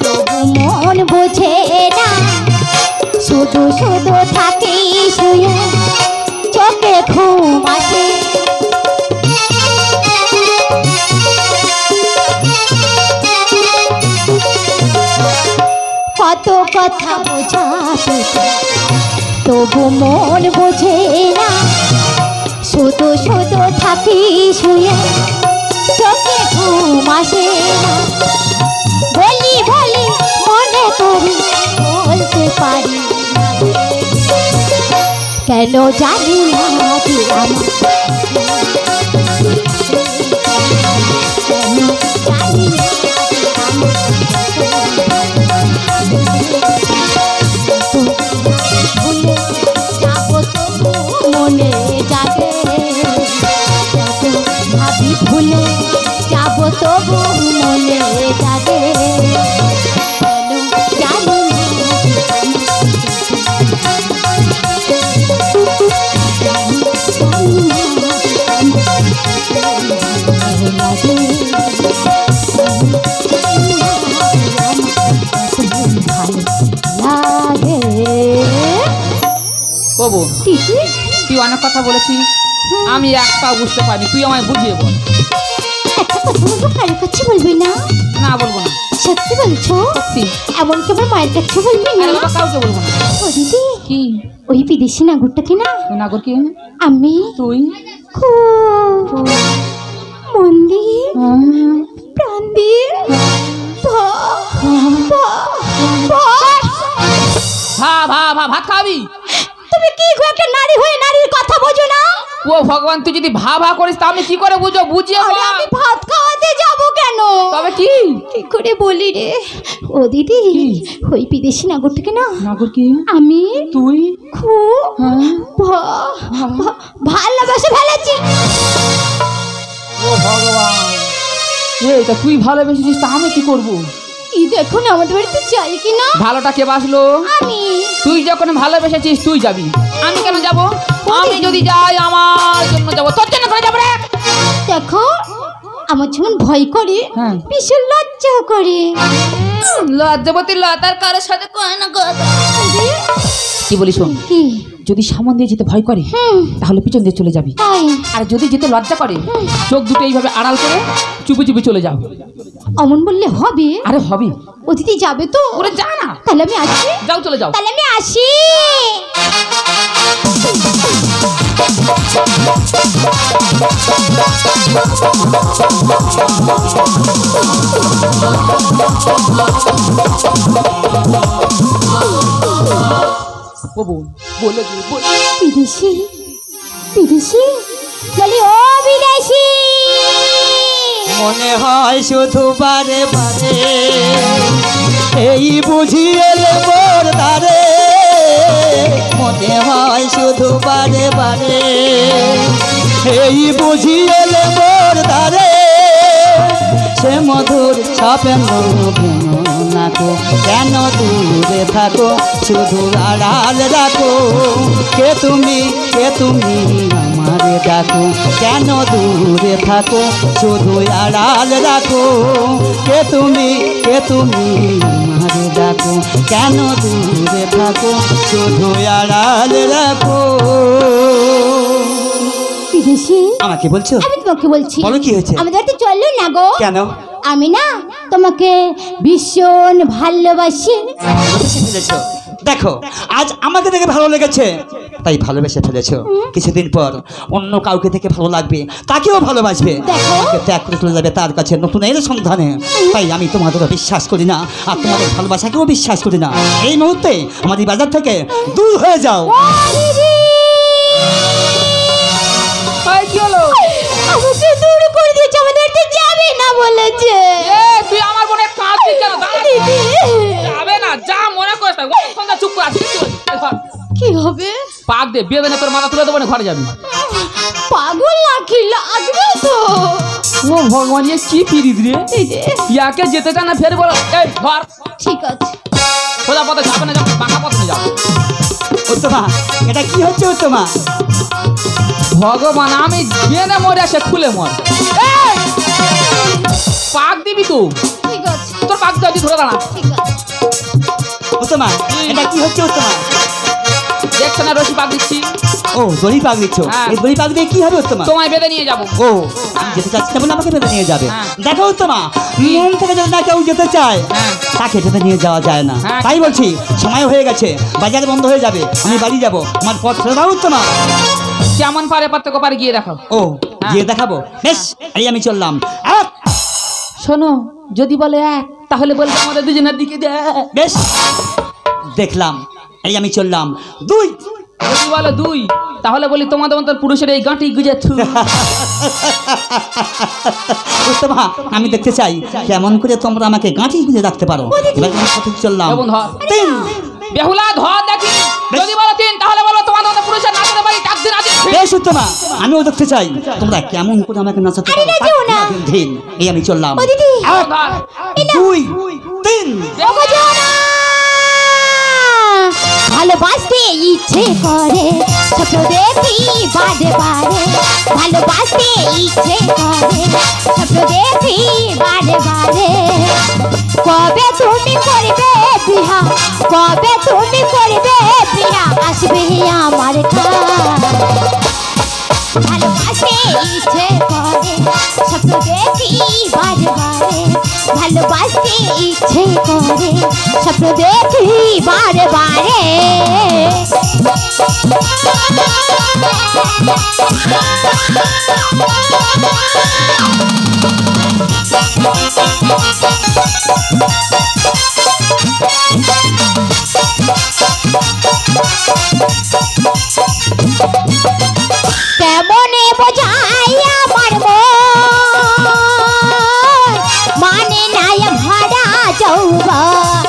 তবু মন বোঝে না, শুধু শুধু থাকি শুয়ে চোখে ঘুম আসে, কত কথা বোঝাতে তবু মন বোঝে না, শুধু শুধু থাকি শুয়ে চোখে ঘুম আসে না, বলি বলি মনে করি বলতে পারি না, কেন জানি না যে আমার কেন জানি না যে আমার ভুলে যাবো তবু মনে জাগে, ভাবি ভুলে যাবো তবু মনে জাগে, কেন লাগে ও বোন, দিদি, তুই অনেক কথা বলেছিস, আমি একটাও বুঝতে পারিনি, তুই আমায় বুঝিয়ে বল। একটা কথা বলবো, কারোর কাছে বলবি না? না বলবো না। সত্যি বলছো? সত্যি। এমনকি আমার মায়ের কাছে বলবি না? আরে বাবা, কাউকে বলবো না। ও দিদি, কি ওই বিদেশি নাগরটাকে না তুই নাগর কি? আমি তুই খুব মন দিয়ে প্রাণ দিয়ে ভাত খাবি? তুমি কি গো, একটা নারী হয়ে নারীর কথা বোঝো না? ও ভগবান, তুই যদি ভা করিস তা আমি কি করে বুঝবো? বুঝিয়ে আরে বল। আমি ভাত খাওয়াতে যাব কেন? তবে কি কি করে বলি রে? ও দিদি, ওই বিদেশি নাগরটাকে না নাগর কি? আমি তুই খুব ভালোবাসে ফেলেছি। ও ভগবান, এই তা তুই ভালোবেসেছিস, তা আমি কি করবো? কি দেখো না আমাদের বাড়িতে চাই কি না? ভালোটা কে বাসলো? আমি। তুই যখন ভালোবেসেছিস তুই যাবি, আমি কেন যাব? আমি যদি যাই আমার জন্য যাবো, তোর জন্য করে যাবো রে। দেখো, আমার যেমন ভয় করে, হ্যাঁ। ভীষণ লজ্জাও করে। লজ্জাবতী লতার কারোর সাথে কয় না কথা। কি বলিস শোন, কি? যদি সামন দিয়ে যেতে ভয় করে তাহলে পিছন দিয়ে চলে যাবি, তাই? আর যদি যেতে লজ্জা করে চোখ দুটো এইভাবে আড়াল করে চুপি চুপি চলে যাও। অমন বললে হবে? আরে হবে। ও দিদি যাবে তো? ওরে যা না। তাহলে আমি আসি। যাও, চলে যাও। তাহলে আমি আসি। ও বোন, বলে দে, বলে। বিদেশি, বিদেশি বলি, ও বিদেশি। মনে হয় শুধু বারে বারে এই বুঝি এলে মোর দ্বারে, মনে হয় শুধু বারে বারে এই বুঝি এলে মোর দ্বারে, সে মধুর স্বপ্ন ভেঙো না গো, কেন দূরে থাকো শুধু আড়াল রাখো। কে তুমি আমারে ডাকো, কেন দূরে থাকো, শুধু আড়াল রাখো। কে তুমি আমারে ডাকো, কেন দূরে থাকো, শুধু আড়াল রাখো। বিদেশি আমাকে বলছো? আমি তোমাকে বলছি। বলো কি হয়েছে? আমাদের বাড়িতে চললো না গো। কেন? আমি না তোমাকে ভীষণ ভালোবাসি। ভালোবেসে ফেলেছো? দেখো আজ আমাকে দেখে ভালো লেগেছে তাই ভালোবেসে ফেলেছো। কিছুদিন পর অন্য কাউকে দেখে ভালো লাগবে, তাকেও ভালোবাসবে, আমাকে ত্যাগ করে চলে যাবে তার কাছে নতুন এর সন্ধানে। তাই আমি তোমাদের বিশ্বাস করি না, আর তোমাদের ভালোবাসাকেও বিশ্বাস করি না। এই মুহূর্তে আমাদের বাজার থেকে দূর হয়ে যাও। কি হলো? আমাকে দূর করে দিয়েছে, আমাদের বাড়িতে যাবে না বলেছে। তুই আমার বোনের কাঁদছিস কেন? দিদি যাবে না, যা মনে করিস তাই। সন্ধ্যা চুপ করে আসিস। কি হবে? পাক দে, বিয়ে দেবে তোর মাথা তুলে দেবো না, ঘরে যাবি। পাগল নাকি? লাগবে তো। ও ভগবান, এ কি পিরিত রে? ইয়াকে যেতে চান না, ফের বলো এই ঘর। ঠিক আছে, সোজা পথে যাবে না, বাঁকা পথে যাবে। উত্তমা, এটা কি হচ্ছে উত্তমা? ভগবান, আমি জেনে মরে আসে খুলে মর। পাক দিবি তো? ঠিক আছে, তোর পাক দিয়ে ধরে দাঁড়া। ঠিক আছে। উত্তমা, এটা কি হচ্ছে উত্তমা? দেখছো না রশি পাক দিচ্ছি? ও দড়ি পাক দিচ্ছ? হ্যাঁ। এই দড়ি পাক দিয়ে কি হবে উত্তমা? তোমায় বেঁধে নিয়ে যাবো। ও আমি যেতে চাচ্ছি না বলে আমাকে বেঁধে নিয়ে যাবে? হ্যাঁ। দেখো উত্তমা, মন থেকে যদি না কেউ যেতে চায় হ্যাঁ। তাকে বেঁধে নিয়ে যাওয়া যায় না। হ্যাঁ। তাই বলছি সময় হয়ে গেছে, বাজার বন্ধ হয়ে যাবে, আমি বাড়ি যাব, আমার পথ ছেড়ে দাও উত্তমা। কেমন পারে পারতে পারে গিয়ে দেখো। ও গিয়ে দেখাবো? বেশ, এই আমি চললাম। শোনো, যদি বলে এক তাহলে বলবে আমাদের দুজনের দিকে দে। বেশ, দেখলাম, এই আমি চললাম। দুই। যদি বলে দুই তাহলে বলি তোমাদের মতো পুরুষের এই গাঁটি গুজে থু। উত্তমা, আমি দেখতে চাই কেমন করে তোমরা আমাকে গাঁটি গুঁজে রাখতে পারো। এবার আমি সঠিক চললাম। যেমন ধর। তিন। বেহুলা ধর দেখি। যদি বলো তিন তাহলে বলো তোমাদের মতো পুরুষের নাচতে পারি, ডাক দিন আজ। বেশ উত্তমা, আমিও দেখতে চাই তোমরা কেমন করে আমাকে নাচাতে পারো। দিন, এই আমি চললাম। ও দিদি, এক, দুই, তিন। ভালোবাসতে ইচ্ছে করে, ছোট দেখি বারে বারে। ভালোবাসতে ইচ্ছে করে, ছোট দেখি বারে বারে। কবে তুমি করবে বিহা, কবে তুমি করবে বিহা, আসবে আমার ঘর। ভালোবাসতে ইচ্ছে করে, স্বপ্ন দেখি বারে বারে। ভালোবাসতে ইচ্ছে করে, স্বপ্ন দেখি বারে বারে। কেমনে বোঝাই আমার মন, মানে নাই ভরা যৌবন।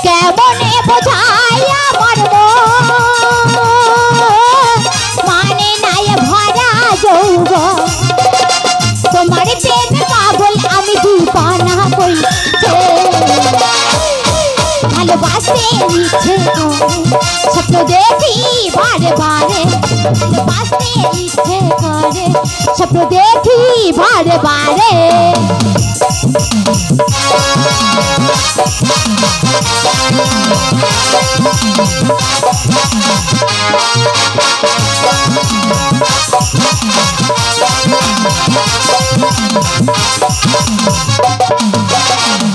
কেমনে বোঝাই আমার মন, মানে নাই ভরা যৌবন। তোমার প্রেমে পাগল আমি দিবানা বলছে। ভালোবাসতে ইচ্ছে করে, স্বপ্ন দেখি বারে বারে। ভালোবাসতে ইচ্ছে করে, স্বপ্ন দেখি বারে বারে।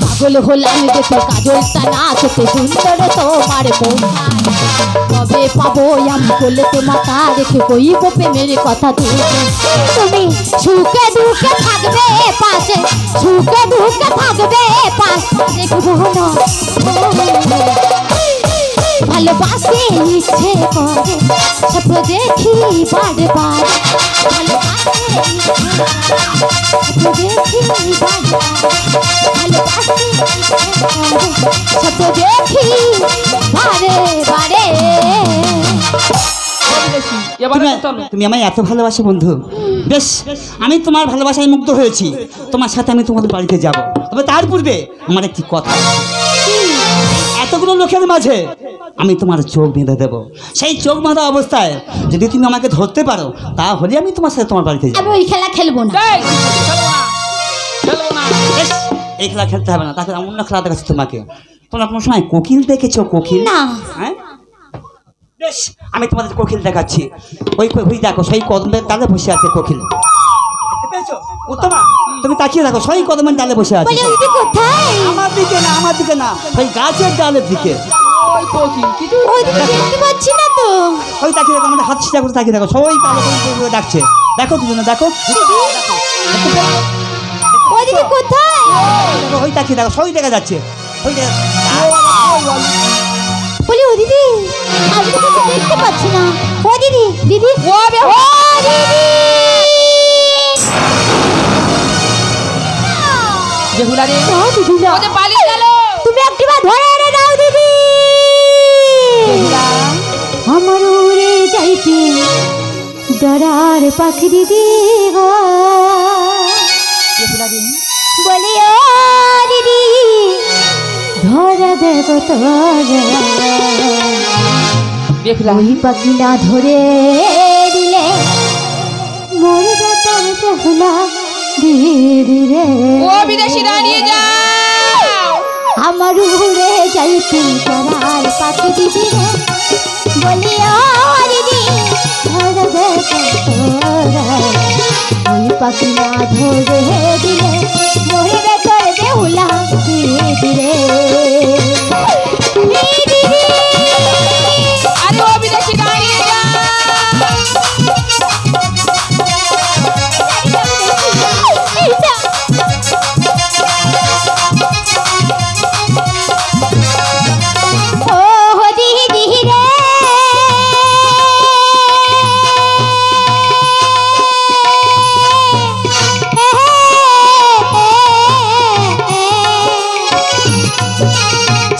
পাগল হলাম দেখে কাজলটা নাচতে সুন্দর তোমার পোশাক। কবে পাবো আমি বলতে মাথা রেখে কইব প্রেমের কথা তুমি। সুখে দুঃখে থাকবে পাশে, সুখে দুঃখে থাকবে পাশে, দেখবো না। ভালোবাসতে ইচ্ছে করে, স্বপ্ন দেখি বারে বারে। ভালোবাসতে ইচ্ছে করে, স্বপ্ন দেখি বারে বারে। ভালোবাসতে ইচ্ছে করে, স্বপ্ন দেখি বারে বারে। এবারে তো চলো। তুমি আমায় এত ভালোবাসো বন্ধু, বেশ আমি তোমার ভালোবাসায় মুগ্ধ হয়েছি, তোমার সাথে আমি তোমাদের বাড়িতে যাব। তবে তার পূর্বে আমার একটি কথা, এতগুলো লোকের মাঝে আমি তোমার চোখ বেঁধে দেবো। সেই চোখ বাঁধা অবস্থায় যদি তুমি আমাকে ধরতে পারো, তাহলে আমি তোমার সাথে তোমার বাড়িতে যাবো। আমি ওই খেলা খেলবো না। এই, খেলবো না, খেলবো না। বেশ, এই খেলা খেলতে হবে না, তাকে অন্য খেলা দেখাচ্ছি তোমাকে। তোমরা কোনো সময় কোকিল দেখেছো? কোকিল না। হ্যাঁ, বেশ আমি তোমাদের কোকিল দেখাচ্ছি। ওই দেখো, সেই কদমের ডালে বসে আছে কোকিল, দেখতে পেয়েছো? উত্তমা, তুমি তাকিয়ে দেখো, সেই কদমের ডালে বসে আছে। বলে ওইটি কোথায়? আমার দিকে না, আমার দিকে না, ওই গাছের ডালের দিকে। ওই কোকিল কিছু ওইদিকে দেখতে পাচ্ছি না তো। ওই তাকিয়ে দেখো, আমাদের হাত ছিটা করে তাকিয়ে দেখো, সবাই কালো করে ডাকছে। দেখো দুজনে, দেখো ওইদিকে কোথায়? দেখো, ওই তাকিয়ে দেখো, সবাই দেখা যাচ্ছে। ওই বলি ও দিদি, আমি তো কিছু দেখতে পাচ্ছি না। ও দিদি, দিদি, ও বে ও দিদি। বেহুলা রে, ও দিদি না। ওদের পালিয়ে গেল। তুমি একটিবার ধরে এনে দাও দিদি। আমার উড়ে যাইতে ডরার পাখি দিদি গো। বেহুলা রে, বলি ও দিদি, ধরে দেখো তোরা, বেহুলা ওই পাখি না ধরে দিলে মরে যেতাম বেহুলা দিদি রে। ও বিদেশি দাঁড়িয়ে যাও। আমার উড়ে যাইতে ডরার পাখি দিদি রে। বলি ও দিদি, ধরে দেখো তোরা, ওই পাখি না ধরে দিলে মরবে তোর বেহুলা দিদি রে। দিদি রে। আরে ও বিদেশি দাঁড়িয়ে যাও। ও দিদি রে,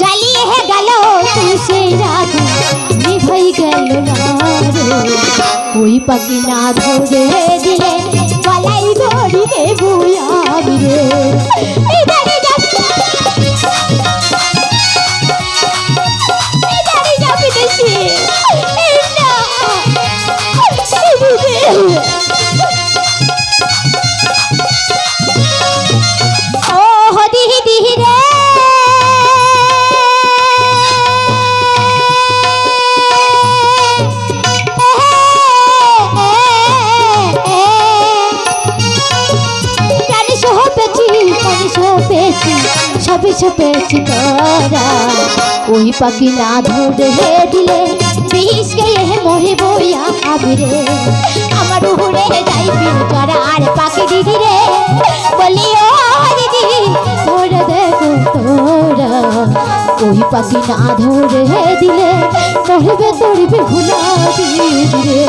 চালিয়ে গেল তুষে রাত, নিভাই গেল না রে। ওই পাখি না ধরে দিলে গলাই ধরি দেবো আমি রে। এই দাঁড়িয়ে যাচ্ছে, এই দাঁড়িয়ে যাবে দেশে। এই না, ও দিদি রে, সবে সপেছি তোরা, ওই পাখি না ধরে দিলে বিষ গেয়ে মরে বইয়া আবিরে। আমার উড়ে যাইবি তোরা আর পাখি দিদি রে। বলি ও দিদি, ধরে দেখো তোরা, ওই পাখি না ধরে দিলে মরবে তোর বেহুলা দিদি রে।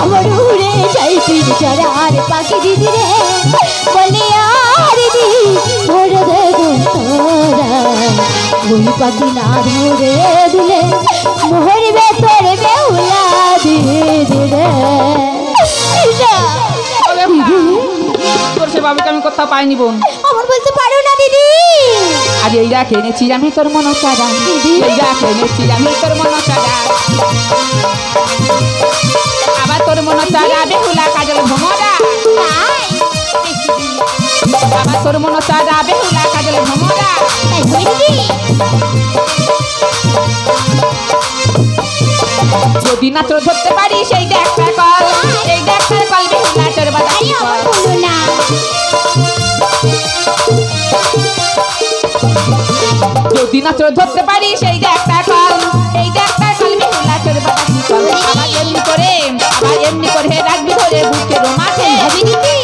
আমার উড়ে যাইবি তোরা আর পাখি দিদি রে। বলি ও দিদি, ধরে দেখো তোরা, ওই পাখি না ধরে দিলে মরবে তোর বেহুলা দিদি রে। তোর সে বাবুকে আমি কোথাও পাইনি বোন। আমার বলতে পারো না দিদি। আর এই রাখে এনেছি আমি তোর মন চারা, এই রাখে এনেছি আমি তোর মন চারা, আবার তোর মন চারা বেহুলা কাজল ভ্রমরা, তাই আবার তোর মন চারা বেহুলা কাজল ভ্রমরা। তাই হবে দিদি। যদি না তোর ধরতে পারি সেই দেখা কল, এই দেখা কল বেহুলা তোর বাদাই আরে আমার কল। বলো না। যদি না তোর ধরতে পারি সেই দেখা কল, এই দেখা কল বেহুলা তোর বাদাই কল। আবার এমনি করে রাখবি ধরে বুকের মাঝে, হবে দিদি।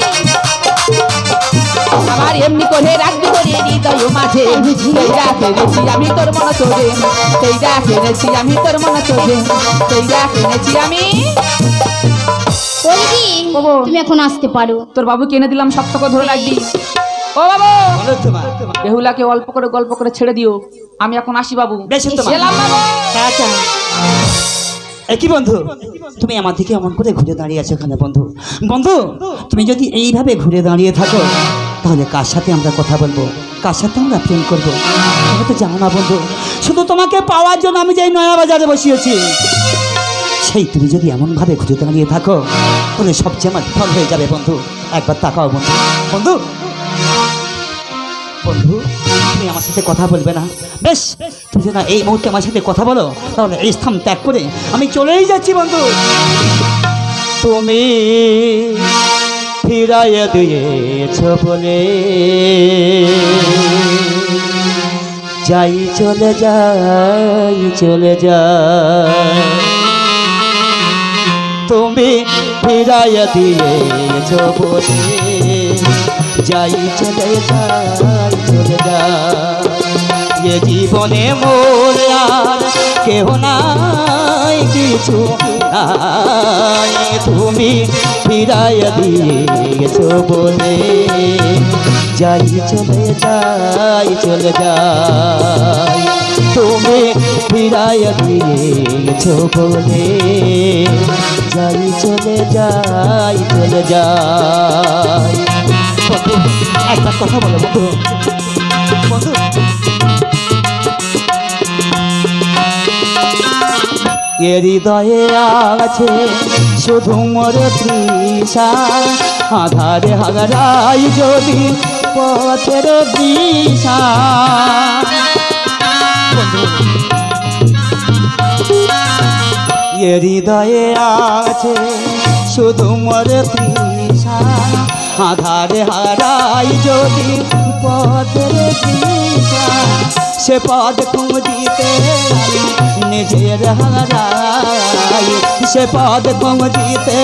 আবার এমনি করে রাখবি ধরে হৃদয় মাঝে। সেই রাখে এনেছি আমি তোর মন চোরে, সেই রাখে এনেছি আমি তোর মন চোরে, সেই রাখে এনেছি আমি। ও দিদি, বাবু। তুমি এখন আসতে পারো। তোর বাবু কিনে দিলাম, শক্ত করে ধরে রাখবি। ও বাবু, বলো তোমা। বেহুলাকে অল্প করে গল্প করে ছেড়ে দিও। আমি এখন আসি বাবু। বেশ তোমা। গেলাম বাবু। আচ্ছা। একই বন্ধু, তুমি আমার দিকে এমন করে ঘুরে দাঁড়িয়ে আছো এখানে বন্ধু। বন্ধু, তুমি যদি এইভাবে ঘুরে দাঁড়িয়ে থাকো তাহলে কার সাথে আমরা কথা বলবো, কার সাথে আমরা প্রেম করবো তুমি তো জানো না বন্ধু। শুধু তোমাকে পাওয়ার জন্য আমি যে নয়া বাজারে বসিয়েছি, সেই তুমি যদি এমনভাবে ঘুরে দাঁড়িয়ে থাকো তাহলে সবচেয়ে আমার ফল হয়ে যাবে বন্ধু। একবার তাকাও বন্ধু। বন্ধু বন্ধু, তুমি আমার সাথে কথা বলবে না? বেশ, তুমি যদি না এই মুহূর্তে আমার সাথে কথা বলো তাহলে এই স্থান ত্যাগ করে আমি চলেই যাচ্ছি বন্ধু। তুমি ফিরাইয়া দিয়েছ বলে যাই চলে যাই চলে যাই, তুমি ফিরাইয়া দিয়েছ বলে যাই চলে যাই চলে যাই, এ জীবনে মোর আর কেহ নাই কিছু নাই, তুমি ফিরাইয়া দিয়েছ বলে যাই চলে যাই চলে যাই, তুমি ফিরাইয়া দিয়েছ বলে যাই চলে যাই চলে যাই। বন্ধু, একবার কথা বলো বন্ধু। বন্ধু, এ হৃদয়ে আছে শুধু মোর তৃষা, আধারে হারাই যদি পথের দিশা। এ হৃদয়ে আছে শুধু মোর তৃষা, আধারে হারাই যদি পথের দিশা, সে পদ খুঁজিতে আমি নিজের হারাই, সে পদ খুঁজিতে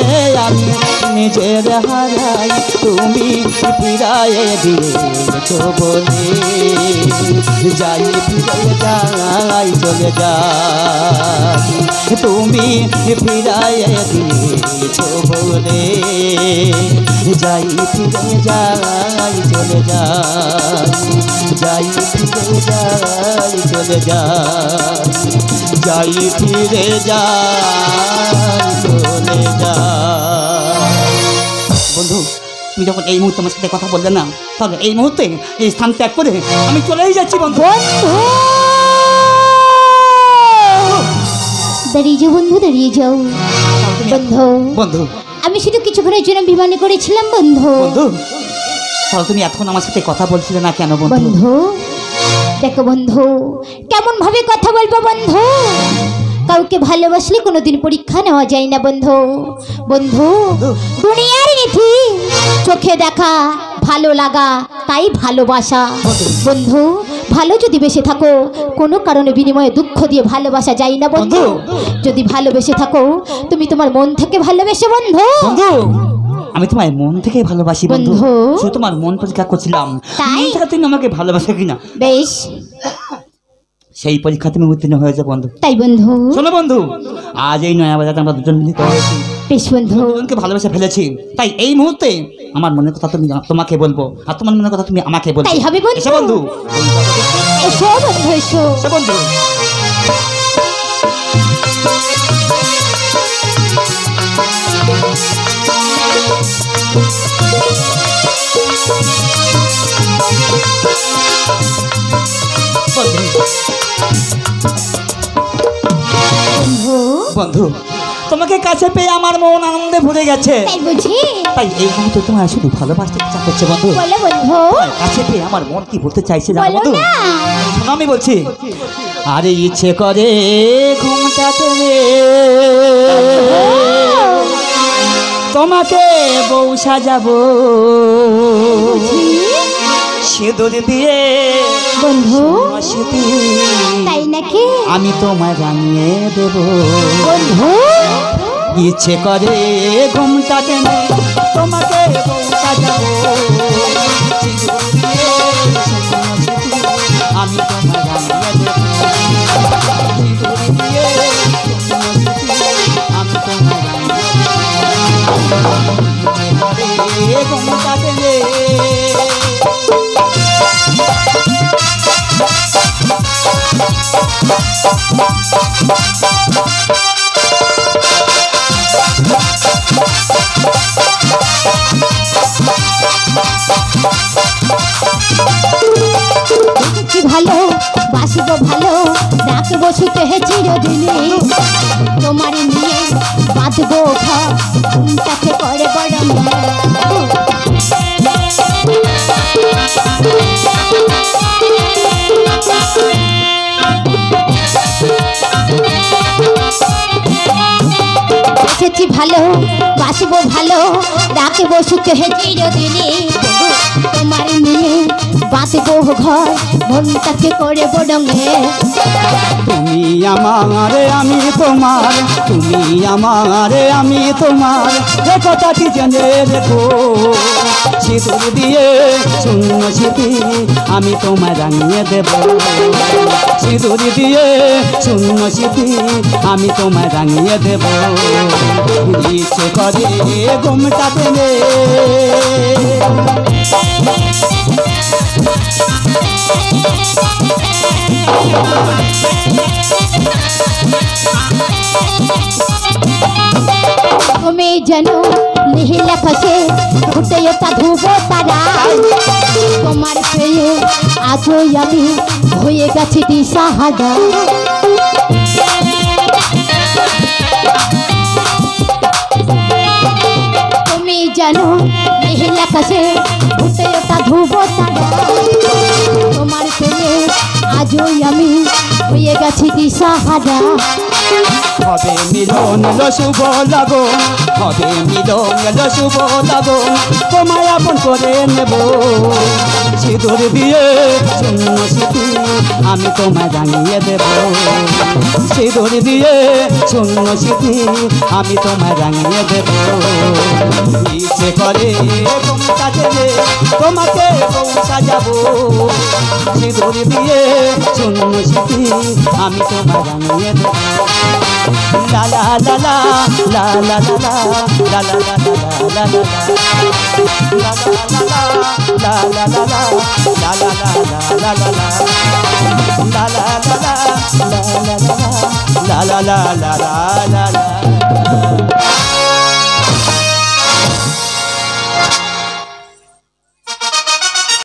আমি নিজের হারাই, তুমি ফিরাইয়ে দিয়েছ বলে যাই ফিরে যাই চলে যাই, তুমি ফিরাইয়ে দিয়েছ বলে যাই ফিরে যাই চলে যাই, যাই ফিরে যাই চলে যাই, যাই ফিরে যাই চলে যাই। বন্ধু, তুমি যখন এই মুহূর্তে আমার সাথে কথা বললে না তাহলে এই মুহূর্তে এই স্থান ত্যাগ করে আমি চলেই যাচ্ছি বন্ধু। দাঁড়িয়ে যাও বন্ধু, দাঁড়িয়ে যাও বন্ধু। বন্ধু, আমি শুধু কিছুক্ষণের জন্য বিমানে করেছিলাম বন্ধু। বন্ধু, তাহলে তুমি এতক্ষণ আমার সাথে কথা বলছিলে না কেন বন্ধু? বন্ধু দেখো বন্ধু, কেমন ভাবে কথা বলবো বন্ধু, কাউকে ভালোবাসলে কোনোদিন পরীক্ষা নেওয়া যায় না বন্ধু। বন্ধু, দুনিয়ার নীতি চোখে দেখা ভালো লাগা তাই ভালোবাসা। বন্ধু, ভালো যদি বেসে থাকো কোনো কারণে বিনিময়ে দুঃখ দিয়ে ভালোবাসা যায় না বন্ধু। যদি ভালোবেসে থাকো তুমি তোমার মন থেকে ভালোবেসে বন্ধু। বন্ধু, আমি তোমার মন থেকে ভালোবাসি বন্ধু, বন্ধু। শুধু তোমার মন পরীক্ষা করছিলাম তাই? মন থেকে তুমি আমাকে ভালোবাসো কিনা। বেশ, সেই পরীক্ষা তুমি উত্তীর্ণ হয়েছে বন্ধু। তাই বন্ধু। শোনো বন্ধু, আজ এই নয়া বাজারে আমরা দুজন মিলিত হয়েছি, বেশ বন্ধু। দুজনকে ভালোবেসে ফেলেছি, তাই এই মুহূর্তে আমার মনের কথা তুমি তোমাকে বলবো আর তোমার মনের কথা তুমি আমাকে বলবে। তাই হবে বন্ধু। এসো বন্ধু, এসো বন্ধু, এসো। এসো বন্ধু। বন্ধু, বন্ধু, তোমাকে কাছে পেয়ে আমার মন আনন্দে ভরে গেছে, তাই বুঝি? তাই এই মুহূর্তে তোমার শুধু ভালোবাসতে ইচ্ছা করছে বন্ধু। বলো বন্ধু, তোমার কাছে পেয়ে আমার মন কি বলতে চাইছে জানো বলো বন্ধু? না। শোনো, আমি বলছি, আরে ইচ্ছে করে ঘুমটা টেনে তোমাকে বউ সাজাবো, সিঁদুর দিয়ে বন্ধু, মশিতি তাই নাকি আমি তোমায় রাঙিয়ে দেব। বন্ধু? ইচ্ছে করে ঘুমটা টেনে তোমাকে বউ সাজাবো, সিঁদুর দিয়ে মশিতি আমি তোমায় রাঙিয়ে দেব, সিঁদুর দিয়ে মশিতি আমি তোমায় রাঙিয়ে দেব, ঘুমটা টেনে বসুতে চিরদিনে তোমার নিয়ে বাঁধবো ঘর তাকে করে বড় এসেছি ভালো বাসবো ভালো ডাকে বসুতে চিরদিনে তোমার নিয়ে বাঁধবো ঘর মনটাকে করে বড়ঙ্গে তুমি আমারে আমি তোমার, তুমি আমারে আমি তোমার, এ কথাটি জেনে রেখো। সিঁদুর দিয়ে শূন্য স্মৃতি আমি তোমায় রাঙিয়ে দেব, সিঁদুর দিয়ে শূন্য স্মৃতি আমি তোমায় রাঙিয়ে দেব। ইচ্ছে করে ঘুমটা টেনে তুমি জানো লিহিলা খসে ফুটে ওটা ধুবো তারা তোমার পেয়ে আজও আমি হয়ে গেছি দিশাহারা তুমি জানো লিহিলা খসে ফুটে ওটা ধুবো তারা তোমার পেয়ে আজও আমি হয়ে গেছি দিশাহারা হবে মিলন এলো শুভ লগন, হবে মিলন এলো শুভ লগন, তোমায় আপন করে নেব। সিঁদুর দিয়ে শূন্য স্মৃতি আমি তোমায় রাঙিয়ে দেব, সিঁদুর দিয়ে শূন্য স্মৃতি আমি তোমায় রাঙিয়ে দেব। ইচ্ছে করে ঘুমটা টেনে তোমাকে বউ সাজাবো, সিঁদুর দিয়ে শূন্য স্মৃতি আমি তোমায় রাঙিয়ে দেব। La la la la la la la la la la la la la la la la la la